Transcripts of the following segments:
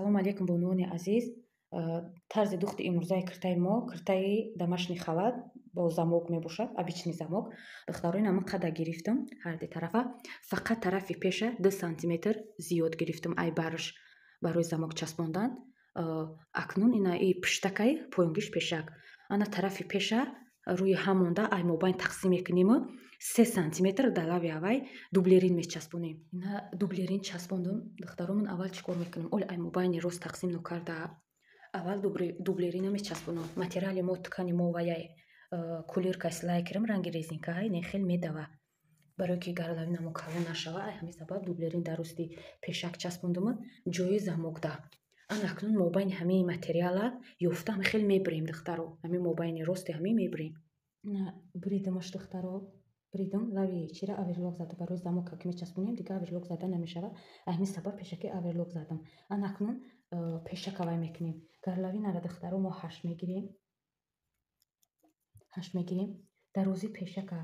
Салом алейкум бонувони азиз. Тарзи духти имрӯзаи киртаи мо киртаи домашний халат бо замок мебошад, обичный замок. Духтаро ина ман қадр гирифтам ҳарди тарафа. Фақат тарафи пеша 2 сантиметр зиёд гирифтам ай барш барои замок часпондан. Акнун ина и пиштакаи поёнгиш пешак. Ана тарафи пеша рӯи ҳам монда ай мобайн тақсим мекуним 3 сантиметр дар лави авай дублерин мечаспонем. Ина дублерин часпондам. Духтаро ман аввал чӣ кор мекунам? Оли ай мобайни рост тақсим накарда. Аввал дублерина мечаспонам. Материали мо ткани мо ва яй кулирка слайкерам ранги резинкаи нехел медава. Барои ки гарлавина мо калон нашава, ай ҳамин сабаб дублерин дар рости пешак часпондам ҷои замокда. Ана акнун мобайни ҳамаи материала ёфта ҳамин хел мебирем духтаро. Ҳамин мобайни рости ҳамин мебирем. Ина бридамаш духтаро. Бридам лави чира аверлок зада барои замока ки мечаспонем дига аверлок зада намешава. Ай ҳамин сабаб пешаки аверлок задам. Ана акнун пешак авай мекунем. Гарлавинара духтаро мо 8 мегирем. 8 мегирем. Дарози пешака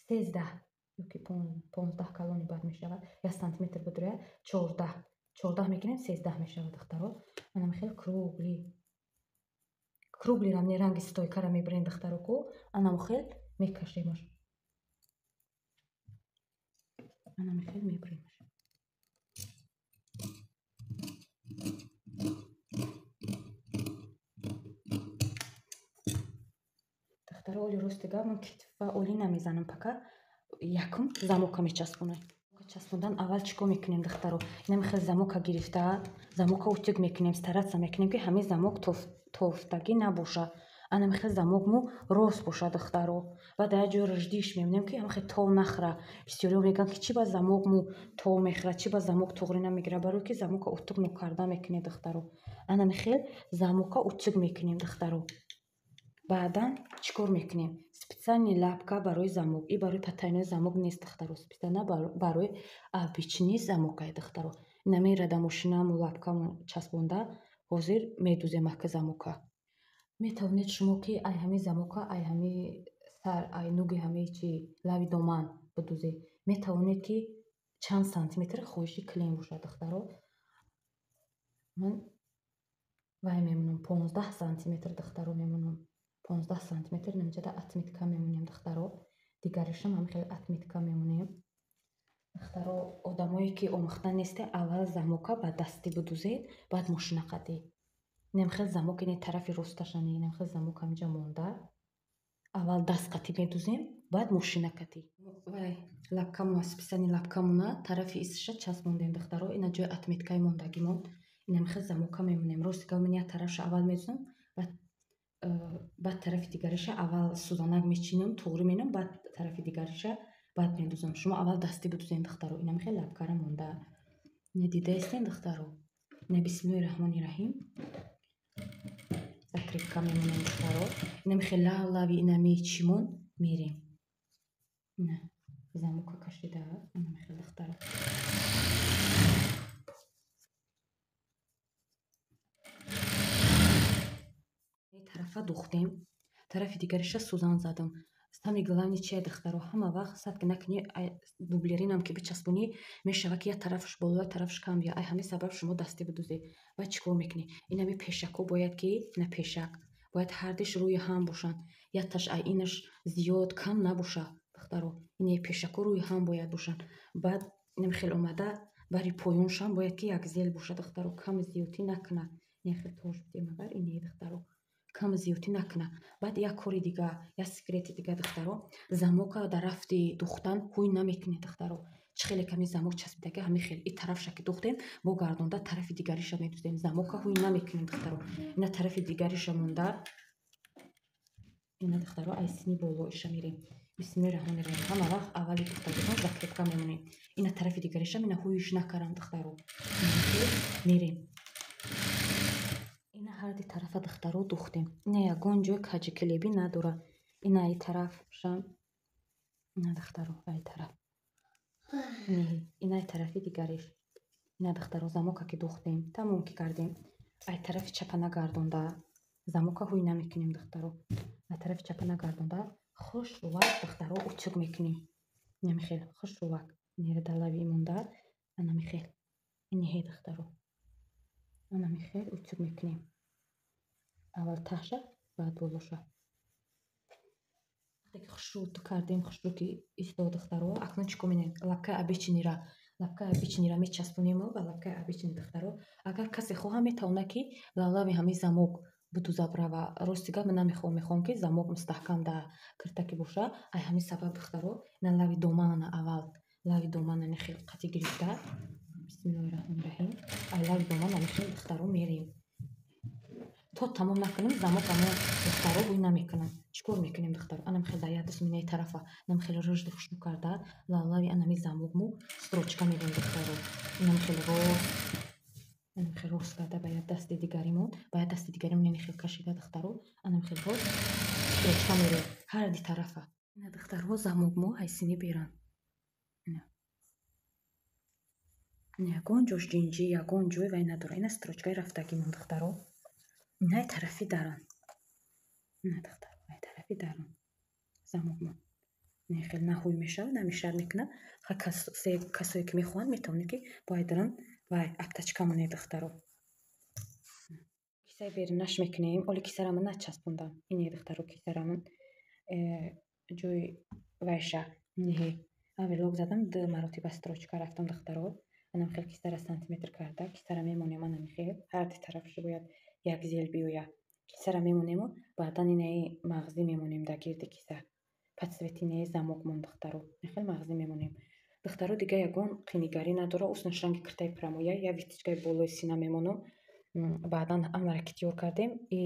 13 ёки 15 калони бад мешавад. 1 сантиметр будура 14 мегирем, 13 мешавад духтаро. Ана мехел кругли рамни ранги стойкара мебирем духтаро ко. Ана мехел мекашемаш. Ана мехел мебиремаш. Духтаро оли ростига ман китфа оли намезанам, пока якум замока мечаспонам. Часпондан аввал чӣ кор мекунем духтаро? Ина мехел замока гирифта, замока утюг мекунем, старатса мекунем ки ҳамин замок тофтагӣ набоша. Ана мехел замок мо рост боша духтаро. Ва дар ҷо риждиш мемонем ки ҳамин тов нахра. Бисёриҳо мегӯянд ки чӣ ба замок мо тов мехӯрад, чӣ ба замок тоғри намегирад, барои ки замока утюг накарда мекунем духтаро. Ана мехел замока утюг мекунем духтаро. Баъдан чӣ кор мекунем? Специальный лапка барои замок. И барои патайнои замок нест духтаро. Специально барои обичный замокай духтаро. Ина мерада мошинамо лапкамо часпонда ҳозир медузем аки замока. Метавонед шумо ки ай ҳамин замока, ай ҳамин сар, ай нуги ҳамин чи лави доман бидузед. Метавонед ки чанд сантиметр хоҳиши клин бошад духтаро. Ман вай мемонам 15 сантиметр духтаро мемонам. 15 сантиметр намҷада отметка мемонем духтаро. Дигаришам ҳамин хел отметка мемонем. Духтаро одамое ки омӯхта нестед, аввал замока ба дастӣ бидузед, баъд мошина қадед. Инам хел замок ини тарафи росташани, инам хел замок ҳаминҷа монда. Аввал даст қатӣ медузем, баъд мошина қатӣ. Вай лапкамона, специальный лапкамона тарафи истиша часпондем духтаро. Ина ҷои отметкаи мондагимон. Инам хел замока мемонем. Ростига ман як тарафша аввал медузам, баъд тарафи дигариша аввал сӯзанак мечинам, тоғри менам, баъд тарафи дигариша баъд медузам. Шумо аввал дастӣ бидузем духтаро. Ина мехел лапкара монда. Ина дидаистен духтаро. Ина бисмиллаҳи раҳмони раҳим. Закрепка мемонем духтаро. Ина мехел лави инами чимон мерем. Ина замока кашида. Ина мехел духтаро. Тарафа духтем, тарафи дигариша сӯзан задам. Самое главное чия духтаро? Ҳама вақт сад ки накуни дублеринам ки бичаспонӣ мешава ки як тарафаш боло, як тарафаш кам бия. Ай ҳамин сабаб шумо дастӣ бидузед. Ва чӣ кор мекунӣ? Инами пешакҳо бояд ки ина пешак бояд ҳардиш рӯи ҳам бошанд. Якташ ай инаш зиёд кам набоша духтаро. ини пешакҳо рӯи ҳам бояд бошанд. Баъд инами хел омада бари поёншам бояд ки якзел боша духтаро. Кам зиёдӣ накунад. Ин хел тош бидем агар ини духтаро. Кам зиёдӣ накунад. Баъд як кори дига, як секрети дига духтаро. Замока дар рафти духтан ҳуй намекунед духтаро. Чӣ хеле ками замок часпидаги ҳамин хел. И тарафша ки духтем, бо гардонда тарафи дигариша медузем. Замока ҳуй намекунем духтаро. Ина тарафи дигариша монда. Ина духтаро ай сини болоиша мерем. Бисмиллаҳи раҳмони раҳим. Ҳама вақт аввали духтагиҳо закрепка мемонем. Ина тарафи дигаришам ина ҳуйиш накарам духтаро. Мерем. Ина ҳарди тарафа духтаро духтем. Ина ягон ҷои каҷикилеби надора. Ина ай тарафшам. Ина духтаро ай тараф. Ина ай тарафи дигариш. Ина духтаро замока ки духтем, тамом ки кардем. Ай тарафи чапа нагардонда. Замока ҳуй намекунем духтаро. Ай тарафи чапа нагардонда хушрувак духтаро утюг мекунем. Ина мехел хушрувак. Нера дар лави монда. Ана мехел. Ини ҳе духтаро. анами хел утюг мекунем. аввал таҳша баъд болоша. вақте ки хушрӯд кардем, хушрӯ ки истод духтаро, акнун чӣ кор менем? лапкаи абичинира мечаспонему ба лапкаи абичини духтаро. агар касе хоҳа метавона ки лавлави ҳамин замок бидузад рава. рости гап ман намехоҳам ки замок мустаҳкам дар киртаки боша. ай ҳамин сабаб духтаро ина лави доманана аввал лави доманани хел қатӣ гирифта. бисмиллоҳирраҳмонирраҳим. ай лави доманани хел духтаро мерем. то тамом накунем замокамо духтаро бӯй намекунам. чӣ кор мекунем духтаро? анам хел дар яд минаи тарафа нам хел рӯжди хушрӯ карда лавлави анами замокмо строчка мерем духтаро. инам хел рост карда ба як дасти дигаримон ини хел кашида духтаро анам хел рост строчка мерем ҳар ди тарафа. ина духтаро замокмо ай синӣ беран. ягон ҷош ҷинҷӣ ягон ҷой вай надора. ина строчкаи рафтагимон духтаро. инай тарафи дарун. ина духтаро ай тарафи дарун замокмо. ин хел наҳуй мешавад намешавад мекунад. касое ки мехоҳанд метавонед ки бо ай дарун вай аптачка монед духтаро. кисаи берунаш мекунем. оли кисарамон начаспондам. ине духтаро кисарамон ҷои вайша иниҳе аввел лок задам ду маротиба строчка рафтам духтаро. анам хел кисара сантиметр карда кисара мемонем. анами хел ҳар ди тарафаш бояд як зел биёяд. кисара мемонему баъдан инаи мағзӣ мемонем дар гирди киса. подсветинаи замокмон духтаро хел мағзӣ мемонем. духтаро дига ягон қинигарӣ надора. устнаш ранги киртаи прамоя як витичкаи болои сина мемонам. баъдан ҳамаро ки тиёр кардем и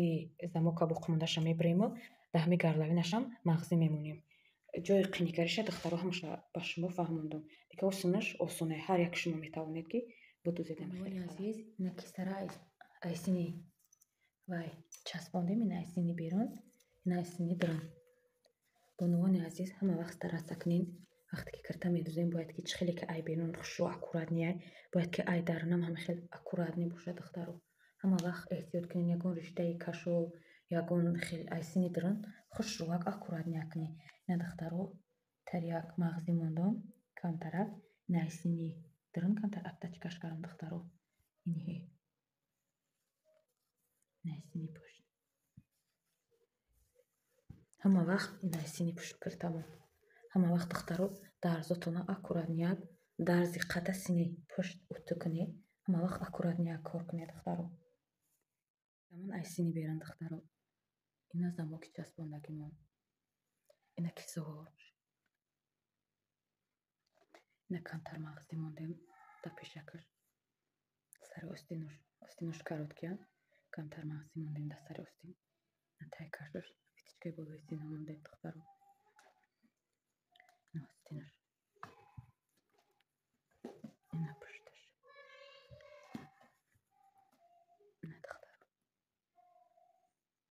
замока боқимондаша мебирему дар ҳами гарлавинашам мағзӣ мемонем. ҷои қинигариша духтаро ҳамаша ба шумо фаҳмондам. дига осунаш осоне. ҳар як шумо метавонед ки бидузедем. хеле азиз ина кисара айсини вай часпондем. ина айсини берун ина айсини дурун. бонувони азиз ҳама вақт старатса кунед вақте ки кирта медузем бояд ки чӣ хеле ки ай берун хушрӯ аккуратни ай бояд ки ай дарунам ҳама хел аккуратни боша духтаро. ҳама вақт эҳтиёт кунед ягон риштаи кашо ягон хел айсини дурун хушрӯак аккуратни кунед. ина духтаро тар як мағзӣ мондам камтарак. ина айсини дурун камтар аптачкаш кардам духтаро. иниҳе ина айсини пушт. ҳама вақт ина айсини пушт киртамон. ҳама вақт духтаро дарзотона аккуратнияк дарзи қада сини пушт уту кунед. ҳама вақт аккуратнияк кор кунед духтаро. амон айсини берун духтаро. ина замоки часпондагимон. ина кисаҳо ина камтар мағзӣ мондем дар пешакаш сари остинош короткия камтар мағзӣ мондем дар сари остин. ина тай кашаш витичкаи болои сина мондем духтаро.